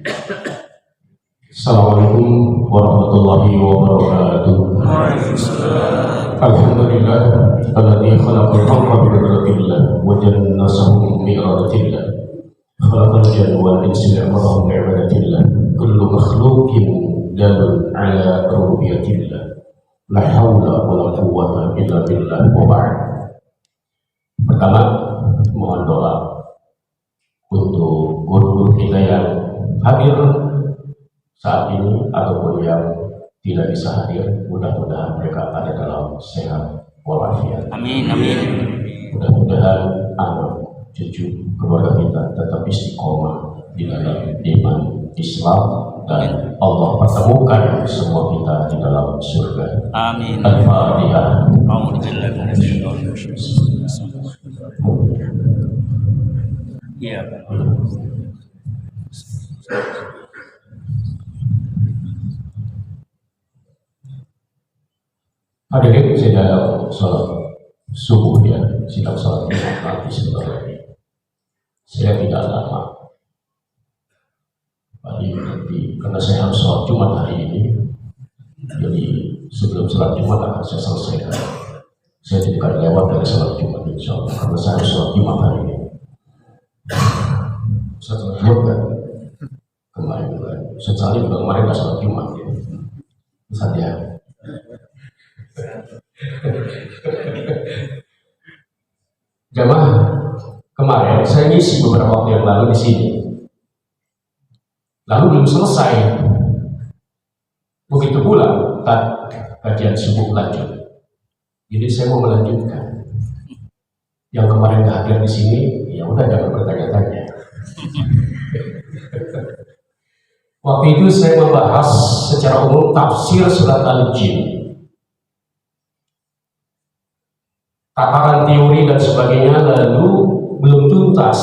Assalamualaikum warahmatullahi wabarakatuh. Alhamdulillah alladzi khalaqal khalqa bi qudratillah wa jannasahum bi iradatillah. Khalaqal jinna wal insa amrahum bi ibadatillah. Kullu makhluqin dalun ala rububiyyatillah. La haula wa la quwwata illa billah wa ba'd. Pertama, mohon doa untuk guru-guru kita yang hadir saat ini ataupun yang tidak bisa hadir. Mudah-mudahan mereka ada dalam sehat walafiat. Amin, amin. Mudah-mudahan anak cucu keluarga kita tetap istiqomah di dalam iman Islam dan Allah pertemukan semua kita di dalam surga. Amin. Al-Fatihah. Iya. Hadirin sedang sholat subuh ya, sedang sholat Jumat nanti sebentar lagi. Saya tidak lama. Paling nanti karena saya harus sholat Jumat hari ini, jadi sebelum sholat Jumat akan saya selesaikan. Saya tidak akan lewat dari sholat Jumat insya Allah, karena saya harus sholat Jumat hari ini. Saya sholat Jumat kan kemarin juga kemarin nggak sholat Jumat ya. Saja. Jamaah, kemarin saya ngisi beberapa waktu yang lalu di sini. Lalu belum selesai. Begitu pula kajian subuh lanjut. Jadi saya mau melanjutkan. Yang kemarin nggak hadir di sini, ya udah jangan bertanya-tanya. Waktu itu saya membahas secara umum tafsir surat Al-Jin. Tataran teori dan sebagainya, lalu belum tuntas,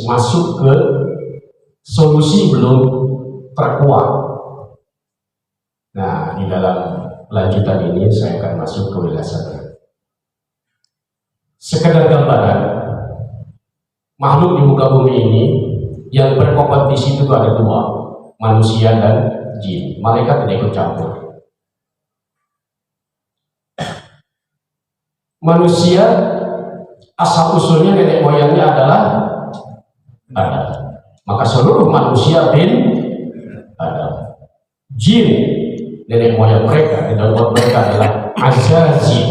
masuk ke solusi belum terkuat. Nah, di dalam lanjutan ini saya akan masuk ke wilayah sana. Sekedar gambaran, makhluk di muka bumi ini yang berkompetisi itu ada dua, manusia dan jin. Malaikat tidak ikut campur. Manusia asal usulnya nenek moyangnya adalah Adam. Maka seluruh manusia bin Adam. Jin nenek moyang mereka, nenek moyang mereka adalah Azazil.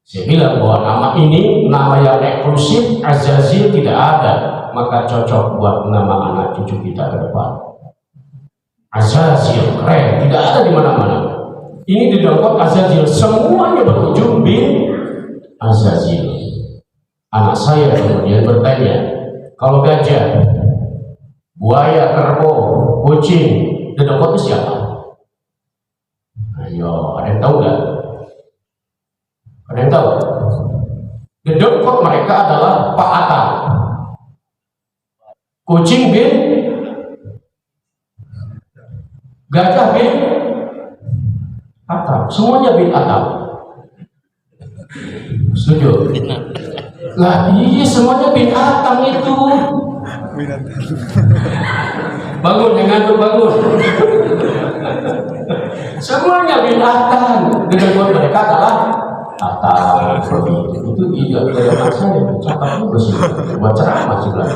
Saya bilang bahwa nama ini nama yang eksklusif, Azazil tidak ada, maka cocok buat nama anak cucu kita ke depan. Azazil keren, tidak ada di mana-mana. Ini didongkot Azazil, semuanya berujung bin Azazil. Anak saya kemudian bertanya, kalau gajah, buaya, kerbau, kucing, didongkotnya siapa? Ayo, ada yang tahu nggak? Ada yang tahu? Didongkot mereka adalah Pak Atta. Kucing bin, gajah bin Atta, semuanya bin Atta. Setuju? Lah iya, semuanya bin Atta itu. Bangun, yang ngantuk bangun. Semuanya bin Atta. Dengan buat mereka adalah Atta. Itu ide dari saya. Cakap juga sih. Buat ceramah sih lah.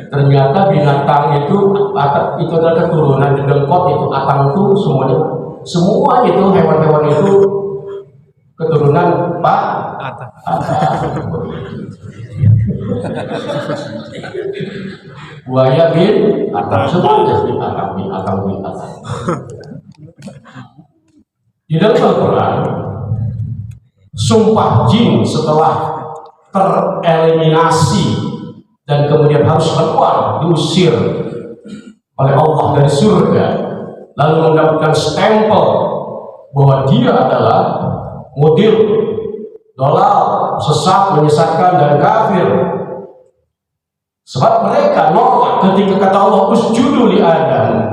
Ternyata binatang itu adalah keturunan dengkot itu. Atang itu semuanya. Semua itu hewan-hewan itu keturunan Pak Atta. Buaya bin Atta, semuanya bin Atta. Di dalam Al-Quran, sumpah jin setelah tereliminasi dan kemudian harus keluar, diusir oleh Allah dari surga, lalu mendapatkan stempel bahwa dia adalah mudil, dolal, sesat, menyesatkan dan kafir. Sebab mereka nolak ketika kata Allah usjudu li Adam.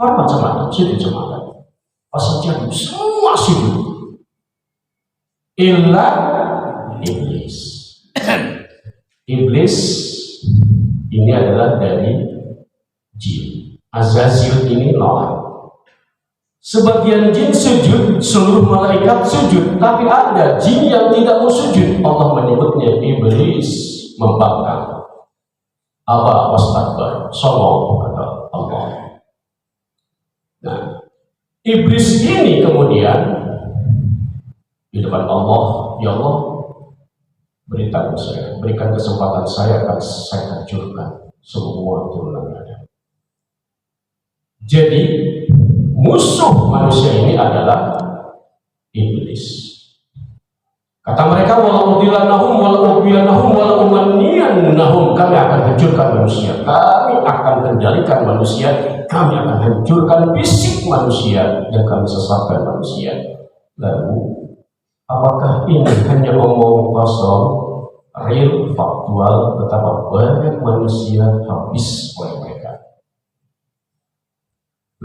Orang macam mana? Sujud sama Adam. Pasal jadi semua sujud. Illa iblis. Iblis ini adalah dari jin. Azazil ini nolak. Sebagian jin sujud, seluruh malaikat sujud, tapi ada jin yang tidak mau sujud. Allah menyebutnya iblis, membangkang. Aba wastakbar, songong, kata Allah. Nah, iblis ini kemudian di depan Allah, ya Allah, beritahu saya, berikan kesempatan saya, akan saya hancurkan semua turunan Adam. Jadi musuh manusia ini adalah iblis. Kata mereka, walau udilannahum walau ubiyanahum walau umanniyannahum, kami akan hancurkan manusia, kami akan kendalikan manusia, kami akan hancurkan fisik manusia, dan kami sesatkan manusia. Lalu apakah ini hanya omong kosong? Real, faktual, betapa banyak manusia habis oleh mereka.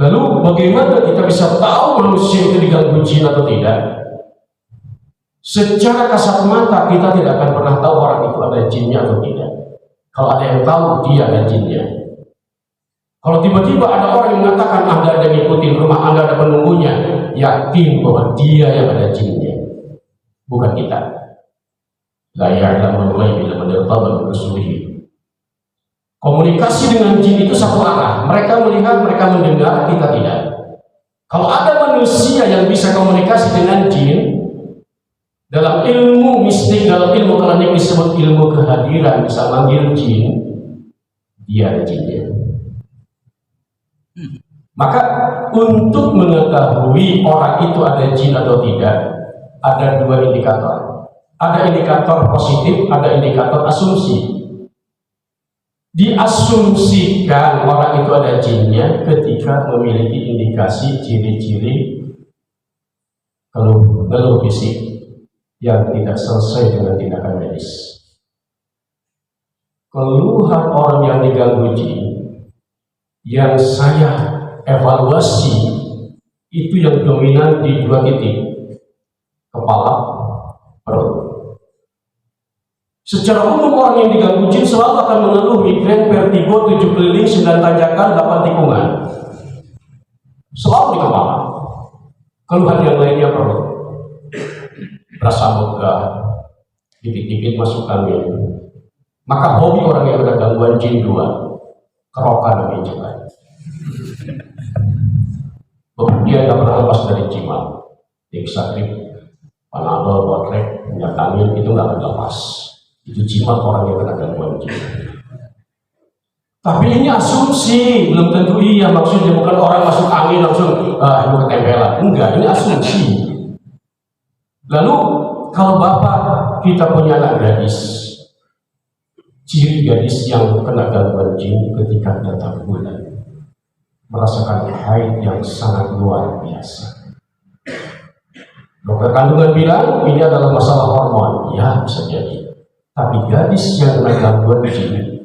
Lalu bagaimana kita bisa tahu manusia itu diganggu jin atau tidak? Secara kasat mata kita tidak akan pernah tahu orang itu ada jinnya atau tidak. Kalau ada yang tahu, dia ada jinnya. Kalau tiba-tiba ada orang yang mengatakan Anda ada ngikutin rumah Anda, ada penunggunya, yakin bahwa dia yang ada jinnya, bukan kita. La ya'lamu al-ghaiba illa man irtada min rusulihi. Komunikasi dengan jin itu satu arah. Mereka melihat, mereka mendengar, kita tidak. Kalau ada manusia yang bisa komunikasi dengan jin, dalam ilmu mistik, dalam ilmu klinik disebut ilmu kehadiran, bisa manggil jin, dia ada jinnya. Maka untuk mengetahui orang itu ada jin atau tidak, ada dua indikator. Ada indikator positif, ada indikator asumsi. Diasumsikan orang itu ada jinnya ketika memiliki indikasi ciri-ciri keluh fisik yang tidak selesai dengan tindakan medis. Keluhan orang yang diganggu jin yang saya evaluasi itu yang dominan di dua titik, kepala, perut. Secara umum orang yang diganggu jin selalu akan mengeluh migrain, vertigo, 7 keliling, 9 tanjakan, 8 tikungan. Selalu di kepala. Keluhan yang lainnya perut. Rasa megah, dikit-dikit masuk angin. Maka hobi orang yang ada gangguan jin dua, kerokan dan injekan. Dia tidak pernah lepas dari jimat. Dexatrip, Panadol, Botrek, minyak angin, itu nggak akan lepas. Itu jimat orang yang kena gangguan jin. Tapi ini asumsi, belum tentu iya maksudnya, bukan orang masuk angin langsung itu ketempelan. Enggak, ini asumsi. Lalu kalau bapak kita punya anak gadis, ciri gadis yang kena gangguan jin ketika datang bulan, merasakan haid yang sangat luar biasa. Dokter kandungan bilang ini adalah masalah hormon, ya bisa jadi. Tapi gadis yang kena gangguan jin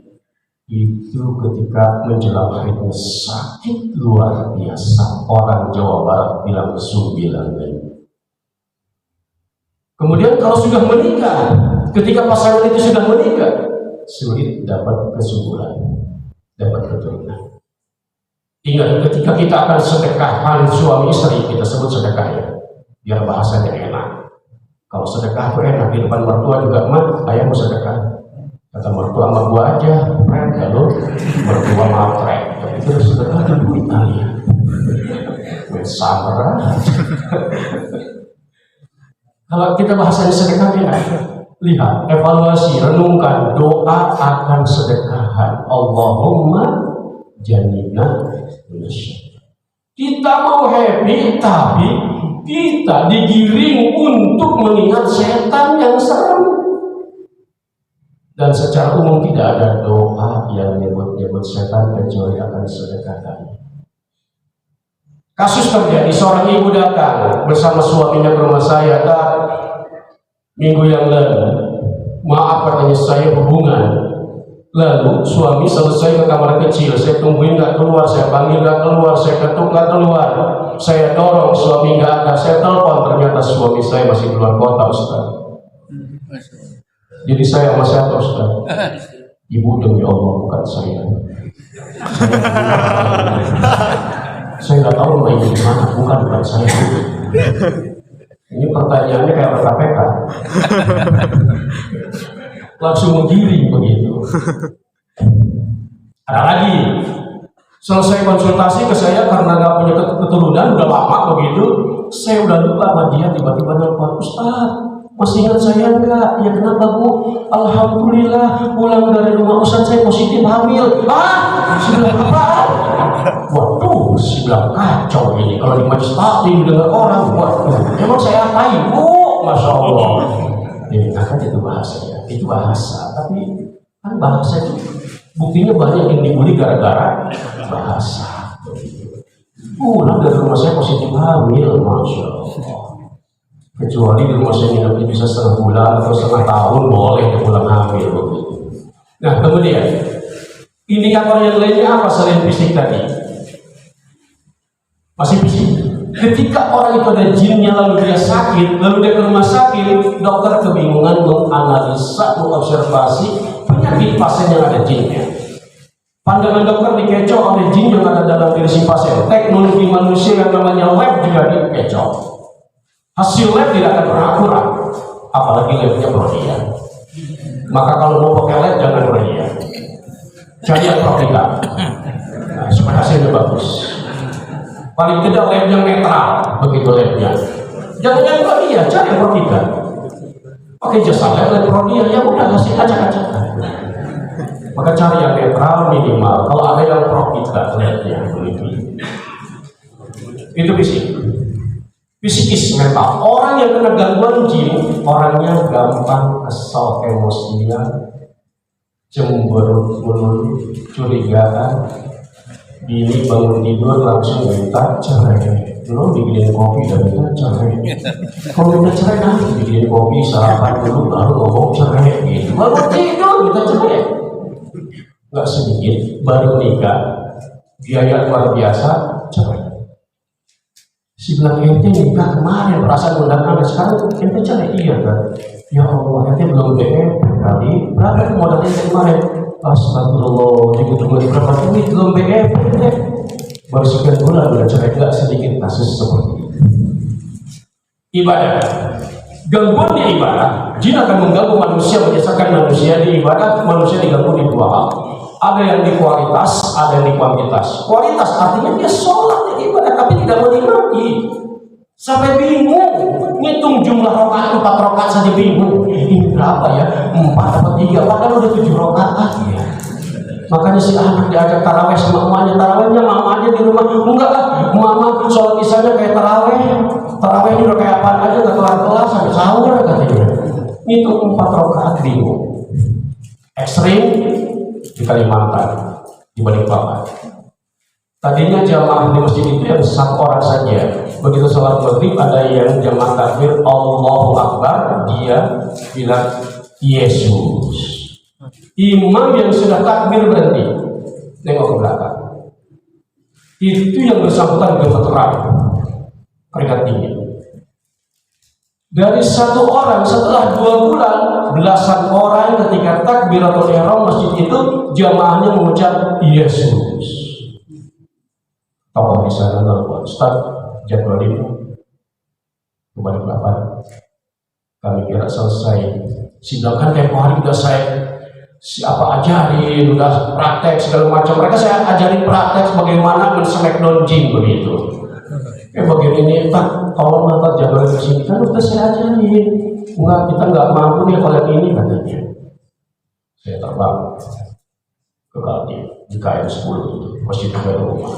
itu ketika menjelang haidnya sakit luar biasa. Orang Jawa Barat bilang sumbilangan. Kemudian kalau sudah menikah, ketika pasangan itu sudah menikah, sulit dapat kesuburan, dapat keturunan. Ingat, ketika kita akan sedekahan suami istri, kita sebut sedekah ya, biar bahasanya enak. Kalau sedekah itu enak, di depan mertua juga, "Mak, ayah mau sedekah." Kata mertua, "Sama gua aja, friend." Lalu mertua matre, tapi itu sedekah itu duit kalian. Samara. Kalau kita bahasanya sedekah ya, lihat, evaluasi, renungkan, doa akan sedekahan. Allahumma jannibna minasyaitan. Kita mau happy, tapi kita digiring untuk mengingat setan yang serem. Dan secara umum tidak ada doa yang nyebut-nyebut setan kecuali akan sedekahkan. Kasus terjadi, seorang ibu datang bersama suaminya ke rumah saya, minggu yang lalu. Maaf, katanya, saya hubungan. Lalu suami selesai ke kamar kecil, saya tungguin nggak keluar, saya panggil nggak keluar, saya ketuk nggak keluar, saya dorong, suami nggak ada, saya telepon, ternyata suami saya masih keluar kota, Ustaz. Jadi saya sama siapa, Ustaz? Ibu, demi Allah, bukan saya. Saya nggak tahu mau ini gimana, bukan saya. Ini pertanyaannya kayak KPK. Langsung menggiring begitu. Ada lagi, selesai konsultasi ke saya karena nggak punya keturunan, udah lama begitu. Saya udah lupa sama dia, tiba-tiba nelfon, Ustaz, masih ingat saya enggak? Ya kenapa Bu? Alhamdulillah pulang dari rumah Ustaz saya positif hamil. Sudah apa? Waduh, bilang kacau ini. Kalau di majelis taklim dengan orang, waduh, emang saya apain Bu? Masya Allah. Ini kan itu bahasanya, itu bahasa. Tapi kan bahasa itu buktinya banyak yang dibully gara-gara bahasa. Pulang dari rumah saya positif hamil, Masya Allah. Kecuali di rumah saya nginep bisa setengah bulan atau setengah tahun boleh pulang hamil begitu. Nah kemudian indikator yang lainnya apa selain fisik tadi? Masih fisik. Ketika orang itu ada jinnya lalu dia sakit, lalu dia ke rumah sakit, dokter kebingungan menganalisa, mengobservasi penyakit pasien yang ada jinnya. Pandangan dokter dikecoh oleh jin yang ada dalam diri si pasien. Teknologi manusia yang namanya lab juga dikecoh. Hasil lab tidak akan pernah akurat, apalagi labnya Prodia. Maka kalau mau pakai lab jangan Prodia, cari yang Profika, nah, supaya hasilnya bagus. Paling tidak lab yang netral, begitu labnya. Jangan yang Prodia, cari yang Profika. Pakai jasa lab Prodia, ya udah hasil acak-acakan. Maka cari yang netral minimal. Kalau ada yang Profika labnya begitu. Itu fisik. Fisikis mental. Orang yang kena gangguan jin, orangnya gampang kesal, emosian, cemberut mulu, curigaan. Bini bangun tidur langsung minta cerai. Lo bikinin kopi dan minta cerai. Kalau minta cerai nanti bikinin kopi sarapan dulu baru ngomong cerai. Gitu. Baru tidur minta cerai. Gak sedikit baru nikah, biaya luar biasa cerai. Si bilang ente nikah kemarin perasaan undangan sekarang ente cerai. Iya kan? Ya Allah, ente belum BF kali. Berapa modalnya kemarin? Astagfirullah, dihitung berapa duit belum BF? Baru sekian bulan udah cerai. Gak sedikit kasus seperti itu. Ibadah, gangguan di ibadah, jin akan mengganggu manusia, menyesakan manusia di ibadah. Manusia diganggu di dua hal. Ada yang di kualitas, ada yang di kuantitas. Kualitas artinya dia sholat di ibadah, tapi tidak menikmati. Sampai bingung, ngitung jumlah rakaat 4 rakaat saja bingung. Ini berapa ya? 4 atau 3? Padahal udah 7 rakaat ya. Makanya si anak diajak taraweh sama emaknya. Tarawehnya mamanya di rumah. Enggak lah, mama sholat isanya kayak taraweh. Taraweh ini udah kayak apaan aja, gak kelar-kelar sampai sahur katanya. Ngitung 4 rakaat bingung. Ekstrim di Kalimantan, di Balikpapan. Tadinya jamaah di masjid itu yang 1 orang saja. Begitu sholat maghrib ada yang jamaah takbir Allahu Akbar, dia bilang Yesus. Imam yang sudah takbir berhenti, nengok ke belakang. Itu yang bersangkutan gemeteran, keringat dingin. Dari 1 orang setelah 2 bulan, belasan orang ketika takbiratul ihram masjid itu jamaahnya mengucap Yesus. Tokoh di sana nelfon, Ustaz, jadwal ini kembali Balikpapan. Kami kira selesai. Sidangkan tempo hari udah saya siapa ajarin, udah praktek segala macam. Mereka saya ajarin praktek bagaimana men-smackdown jin begitu. Bagian ini, Pak, tolong nonton jadwal di sini. Kan udah saya ajarin. Enggak, kita nggak mampu nih kalau ini katanya. Saya terbang ke Kaltim di KM 10 itu, masih di rumah.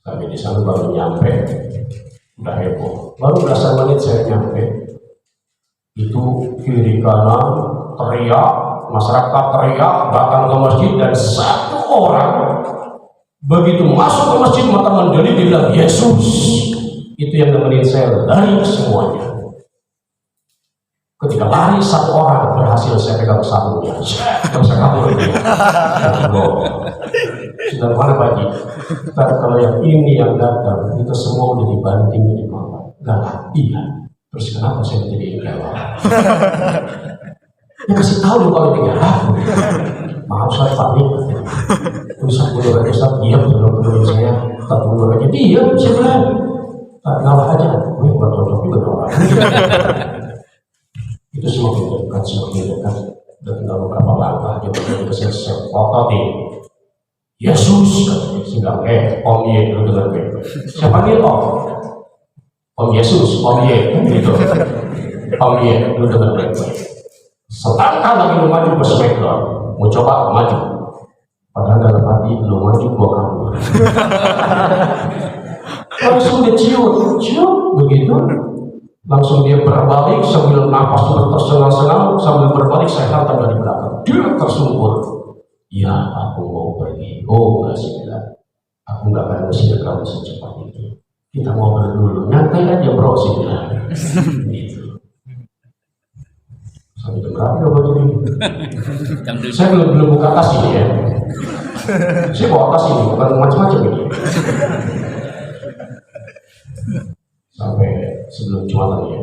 Sampai di sana baru nyampe, udah heboh. Baru belasan menit saya nyampe, itu kiri kanan teriak, masyarakat teriak, datang ke masjid dan 1 orang begitu masuk ke masjid mata mendeli dibilang Yesus. Itu yang nemenin saya lari semuanya. Ketika lari 1 orang berhasil saya pegang sabunnya, nggak bisa kabur dia. Sudah mana Pak? Tapi kalau yang ini yang datang itu semua udah dibanting jadi mama. Galak, iya. Terus kenapa saya menjadi galak? Ya kasih tahu dong kalau dia galak. Maaf saya panik. Terus aku udah Ustaz diam sebelum saya tak dulu aja diam saya bilang. Tak ngalah aja, gue betul juga orang. Itu semakin dekat dan tinggal beberapa langkah dia berada ke saya foto Yesus katanya sedang Om Ye lu dengar gue. Saya panggil Om Yesus, Om Ye gitu. Om Ye lu dengar gue. Setangkah lagi lu maju ke smackdown, mau coba maju. Padahal dalam hati lu maju gua kabur. Langsung dia cium begitu. Langsung dia berbalik sambil nafas tersengal-sengal sambil berbalik saya hantam dari belakang. Dia tersungkur. Ya aku mau pergi. Oh enggak sih bilang. Aku enggak akan mesti kamu secepat itu. Kita ngobrol dulu. Nyantai aja bro sih bilang. Gitu. Sampai jam berapa ya baju ini? Saya belum buka tas ini ya. Saya bawa tas ini bukan macam-macam ini. Sampai sebelum Jumatan ya.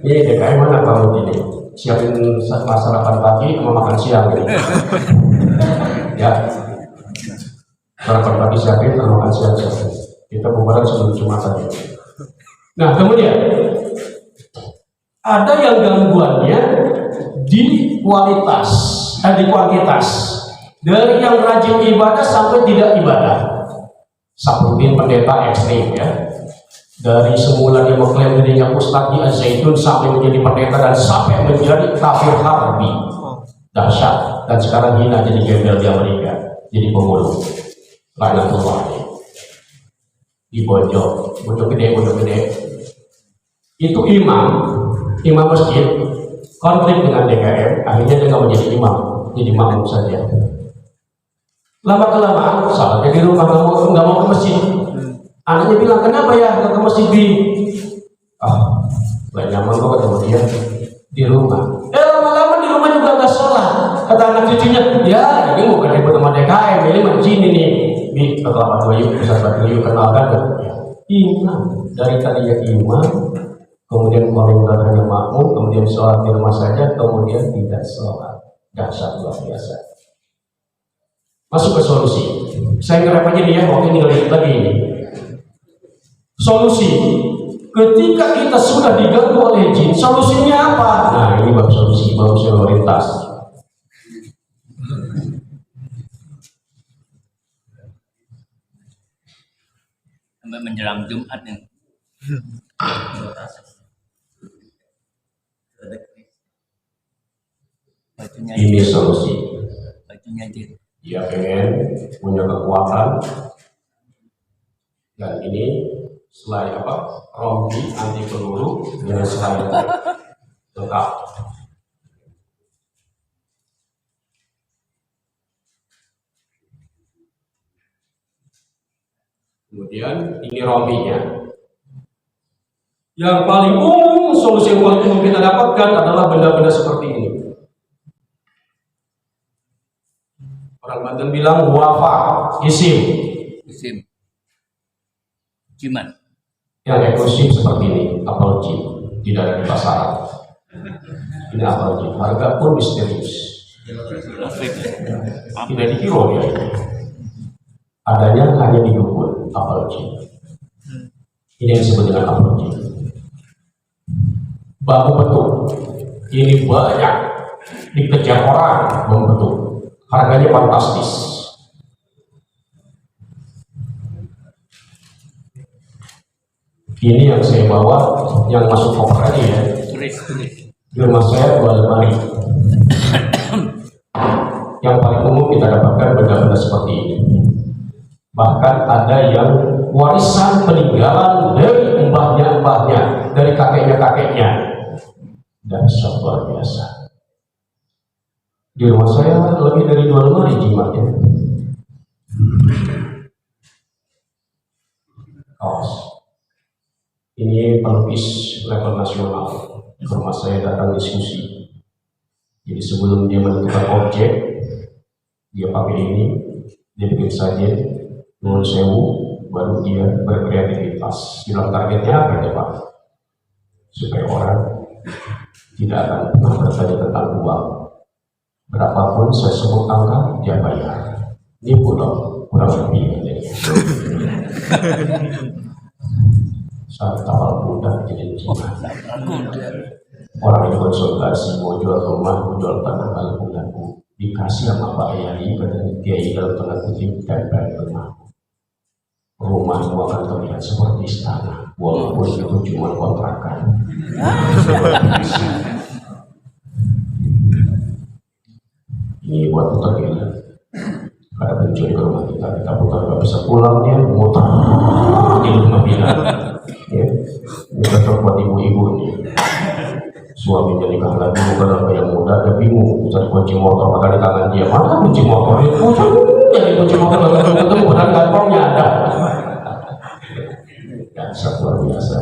Ini DKM mana kamu ini? Siapin sarapan pagi sama makan siang ini. Ya. Sarapan pagi siapin sama makan siang siapin. Kita bubaran sebelum Jumatan ya. Nah kemudian ada yang gangguannya di kualitas, di kuantitas. Dari yang rajin ibadah sampai tidak ibadah. Seperti pendeta ekstrim ya. Dari semula dia mengklaim dirinya Ustadz di Az-Zaitun sampai menjadi pendeta dan sampai menjadi kafir harbi. Dahsyat. Dan sekarang hina jadi gembel di Amerika. Jadi pembunuh. Laknatullah. Di Bojong gede. Itu imam masjid konflik dengan DKM, akhirnya dia nggak menjadi imam, jadi makmum saja. Lama kelamaan, salatnya di rumah nggak mau ke masjid. Anaknya bilang, kenapa ya nggak ke masjid di? Gak nyaman kok ketemu dia di rumah. Lama-lama di rumah juga nggak sholat. Kata anak cucunya, ya ini bukan ribut sama DKM, ini masjid ini. Bi, ketua Batu Ayu, Ustaz Batu Ayu kenalkan kan? Imam, dari tadinya imam, kemudian komentar hanya makmum, kemudian sholat di rumah saja, kemudian tidak sholat. Dahsyat luar biasa. Masuk ke solusi. Saya ngerep aja nih ya, waktu ini ngelihat lagi ini. Solusi. Ketika kita sudah diganggu oleh jin, solusinya apa? Nah ini bab solusi, bab prioritas. Sampai menjelang Jumat nih. Ini solusi. Bajunya jin. Dia pengen punya kekuatan dan ini selai rompi anti peluru dengan selai lengkap. Kemudian ini rompinya. Yang paling umum, solusi yang paling umum kita dapatkan adalah benda-benda seperti ini. Orang Banten bilang wafa, isim. Jiman. Yang eksklusif seperti ini, apel jin, tidak ada di pasaran. Ini apel jin, harga pun misterius. Tidak dikira ya. Adanya hanya di dukun, apel jin. Ini yang disebut dengan apel jin. Bambu betul, ini banyak dikejar orang membetul. Harganya fantastis. Ini yang saya bawa, yang masuk koper aja ya. Di rumah saya 2 lemari. Yang paling umum kita dapatkan benda-benda seperti ini. Bahkan ada yang warisan peninggalan dari mbahnya, dari kakeknya. Dan luar biasa. Di rumah saya lebih dari 2 lemari jimatnya. Kaos. Ini pelukis level nasional. Di rumah saya datang diskusi. Jadi sebelum dia menentukan objek, dia pakai ini, dia bikin saja, nulis sewu, baru dia berkreativitas. Bilang targetnya apa ya Pak? Supaya orang tidak akan pernah bertanya tentang uang. Berapapun saya sebut angka, dia bayar. Ini pulau kurang lebih. Saat awal muda jadi jimat. Orang yang konsultasi mau jual rumah, mau jual tanah, kalau laku dikasih sama Pak Yai, katanya Kiai dalam tanda kutip tempel rumah. Rumahmu akan terlihat seperti istana, walaupun itu cuma kontrakan. Ini buat putar gila. Ada pencuri ke rumah kita putar nggak bisa pulang, dia mutar di rumah kita. Ya, ini cocok buat ibu-ibu nih. Suaminya nikah lagi, bukan apa yang muda, dia bingung cari kunci motor, padahal di tangan dia mana kunci motor itu, jadi kunci motor ketemu dan kantongnya ada. Dasar luar biasa.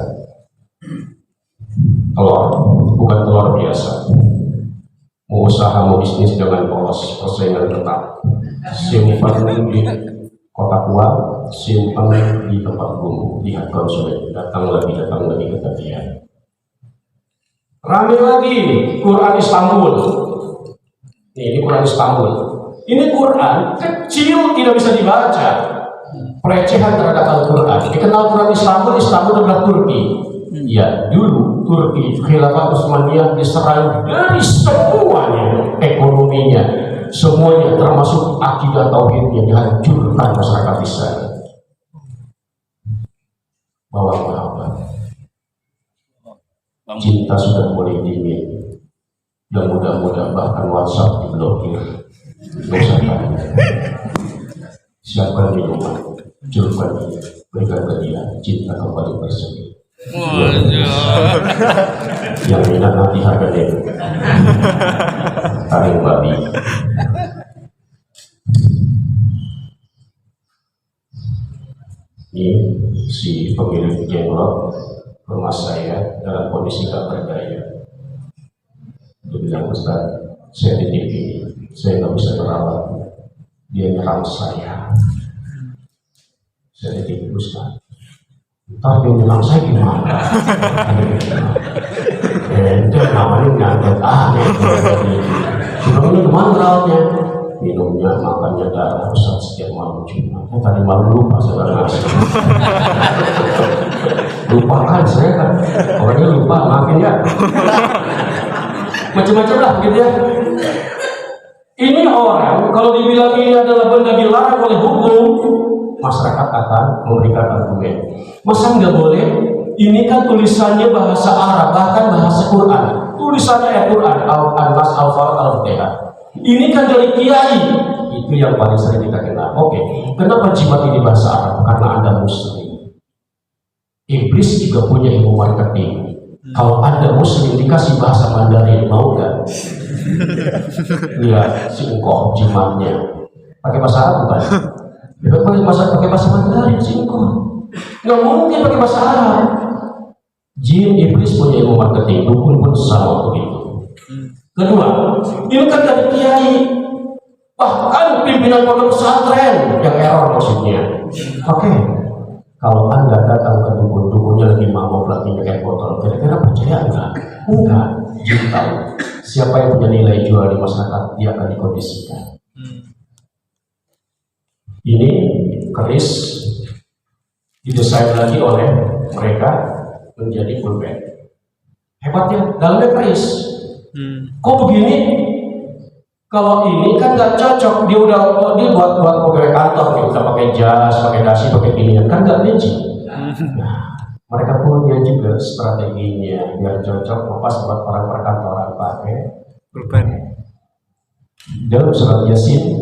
Telur bukan telur biasa. Mau usaha, mau bisnis dengan polos, persaingan ketat. Simpan di kotak uang, simpan di tempat bumbu. Lihat konsumen, datang lagi ketagihan. Ramai lagi Quran Istanbul. Ini Quran Istanbul. Ini Quran kecil, tidak bisa dibaca. Pelecehan terhadap Al-Quran. Dikenal Quran Istanbul adalah Turki. Ya, dulu Turki Khilafah Utsmaniyah diserang dari semuanya, ekonominya, semuanya termasuk akidah tauhidnya dihancurkan masyarakat Israel. Bawa sahabat. Cinta sudah mulai dingin. Yang muda-muda bahkan WhatsApp diblokir. Dosa tanya. Siapkan minuman, celupkan dia, berikan ke dia, cinta kembali bersemi. Yang minat nanti harganya taring babi. Ini si pemilik jenglot rumah saya dalam kondisi tak berdaya. Dia bilang, Ustaz, saya di TV, saya nggak bisa merawat. Dia nyerang saya. Saya di TV, Ustaz. Ntar dia nyerang saya gimana? Ente namanya nyantet aneh. Sudah kemana rawatnya? Minumnya, makannya darah Ustaz setiap malam Jumat. Tadi malam lupa saya ngasih. Lupakan saya kan, orangnya lupa, maafin ya. Macam-macam lah gitu ya. Ini orang kalau dibilang ini adalah benda dilarang oleh hukum, masyarakat akan memberikan argumen. Masa nggak boleh? Ini kan tulisannya bahasa Arab, bahkan bahasa Quran. Tulisannya Al-Quran, Al-Nas, Al-Fatihah. Ini kan dari kiai. Itu yang paling sering kita kenal. Oke, kenapa jimat ini bahasa Arab? Karena Anda Muslim. Iblis juga punya ilmu marketing. Kalau Anda Muslim dikasih bahasa Mandarin, mau nggak? Lihat si engkau jimatnya pakai bahasa Arab bukan? Pakai bahasa Mandarin si engkau. Nggak mungkin pakai bahasa Arab. Jin iblis punya ilmu marketing, dukun pun sama begitu. Kedua, ini kan dari kiai, bahkan pimpinan pondok pesantren yang error maksudnya. Oke. Kalau Anda datang ke dukun-dukunnya lagi mabok lagi pakai botol, kira-kira percaya enggak? Enggak. Jin tahu siapa yang punya nilai jual di masyarakat, dia akan dikondisikan. Ini keris didesain lagi oleh mereka menjadi pulpen. Hebatnya dalamnya keris. Kok begini? Kalau ini kan nggak cocok, dia buat pegawai kantor, dia udah pakai jas, pakai dasi, pakai ginian, kan nggak magic. Nah, mereka punya juga strateginya biar cocok, pas buat orang perkantoran pakai pulpen. Dalam surat Yasin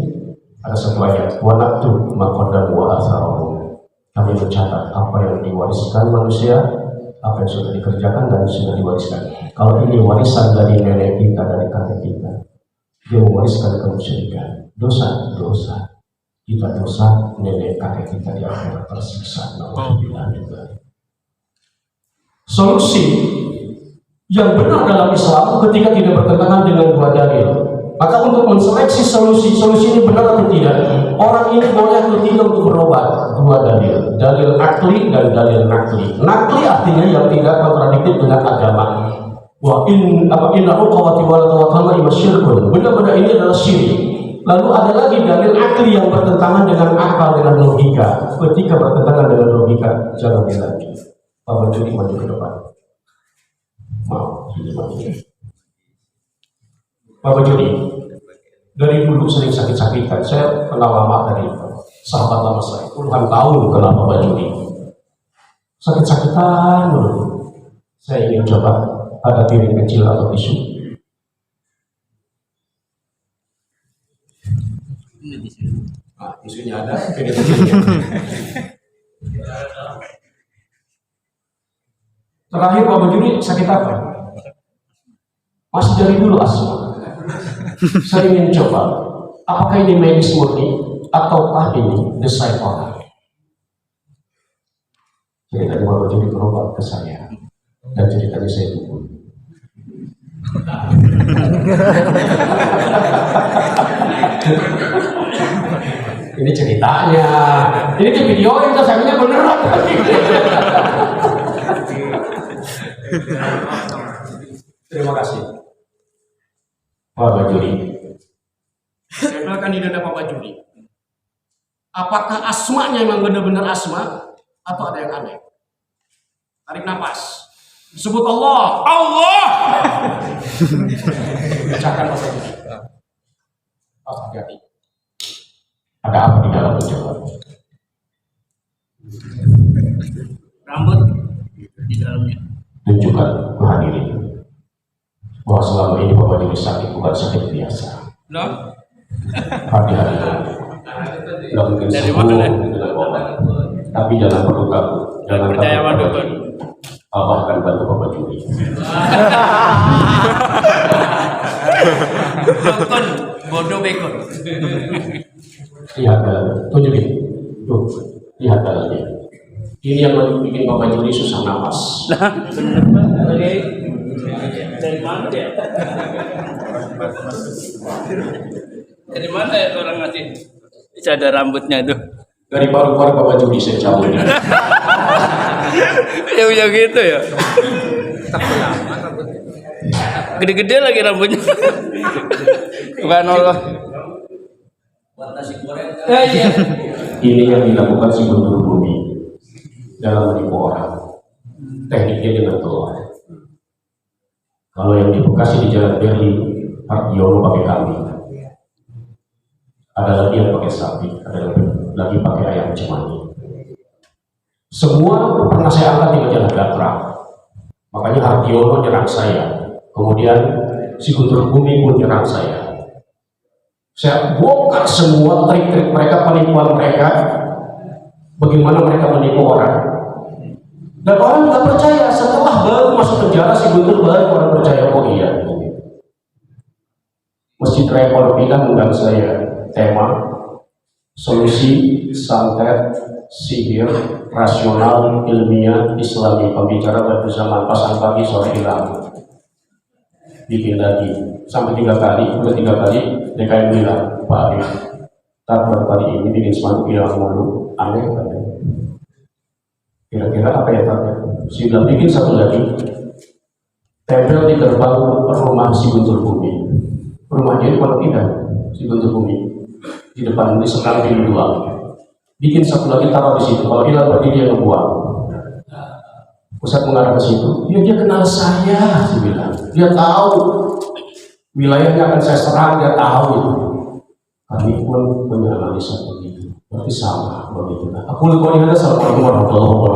ada satu ayat, wa naktu ma qaddamu wa atharuhum. Kami mencatat apa yang diwariskan manusia, apa yang sudah dikerjakan dan sudah diwariskan. Kalau ini warisan dari nenek kita, dari kakek kita, dia mewariskan kemusyrikan, dosa. Kita dosa, nenek kakek kita di akhirat tersiksa. Solusi yang benar dalam Islam ketika tidak bertentangan dengan dua dalil. Maka untuk menseleksi solusi ini benar atau tidak, orang ini boleh atau tidak untuk berobat, dua dalil akli dan dalil nakli. Nakli artinya yang tidak kontradiktif dengan agama. Inna uqawati wal tawakkalna imasyirkun. Benda-benda ini adalah syirik. Lalu ada lagi dalil akli yang bertentangan dengan akal, dengan logika. Ketika bertentangan dengan logika, jangan lagi. Bapak Juri maju ke depan. Mau, ini maju. Bapak Juri, dari dulu sering sakit-sakitan. Saya kenal lama dari sahabat lama saya. Puluhan tahun kenal Bapak Juri. Sakit-sakitan dulu. Saya ingin coba ada piring kecil atau tisu. Ini di sini. Nah, tisunya ada, piring kecilnya. Terakhir Bapak Juri sakit apa? Masih dari dulu asma. Saya ingin coba, apakah ini medis murni ataukah ini desai orang? Cerita Bapak Juri berobat ke saya dan ceritanya saya tunggu. Ini ceritanya, ini di video itu saya beneran. Terima kasih Bapak Juri. Saya bilang di dada Bapak Juri, apakah asmanya memang benar-benar asma atau ada yang aneh? Tarik nafas, sebut Allah, Allah. Bacakan Bapak Juri. Hati-hati. Ada apa di dalam ucapan? Rambut di dalamnya. Tunjukkan kehadiran bahwa selama ini Bapak Juri sakit bukan sakit biasa. Loh? Hati-hati. Tidak mungkin sembuh dengan obat. Tapi jangan perlu takut. Jangan percaya sama takut. dukun. Allah akan bantu Bapak Juri. Dukun bodoh bekon. Lihat dalam, tunjukin. Tuh, lihat dalamnya. Ini yang bikin Bapak Juri susah nafas. Dari mana ya? Dari mana ya orang ngasih? Bisa ada rambutnya tuh. Dari paru-paru Bapak Juri saya cabut. Ya gitu ya. Gede-gede lagi rambutnya. Bukan Allah. Buat nasi goreng. Iya. Ini yang dilakukan si gubernur bumi dalam menipu orang. Tekniknya dengan telur. Kalau yang di Bekasi di Jalan Berli, Ardiono pakai kambing. Ada lagi yang pakai sapi, ada lagi pakai ayam cemani. Semua pernah saya angkat di majalah Gatra. Makanya Ardiono nyerang saya. Kemudian si Guntur Bumi pun nyerang saya. Saya bongkar semua trik-trik mereka, penipuan mereka, bagaimana mereka menipu orang. Dan orang nggak percaya. Setelah baru masuk penjara si Guntur baru orang percaya. Oh iya. Masjid Raya Pinang undang saya tema solusi santet sihir rasional ilmiah Islami, pembicara pada zaman pasang pagi sore hilang. Bikin lagi sampai 3 kali, udah 3 kali DKM bilang Pak Arif, baru kali ini bikin semangat bilang mulu aneh katanya. Kira-kira apa ya tanya? Si bilang bikin satu lagi, tempel di gerbang rumah si Guntur Bumi. Rumahnya di Pondok Indah, si Guntur Bumi. Di depan di seberang pintu 2. Bikin satu lagi taruh di situ. Kalau hilang berarti dia ngebuang. Pusat mengarah ke situ. Dia kenal saya, si bilang. Dia tahu wilayahnya akan saya serang. Dia tahu itu. Kami pun menganalisa begitu. Berarti sama begitu. Aku lebih ada. Assalamualaikum warahmatullahi wabarakatuh.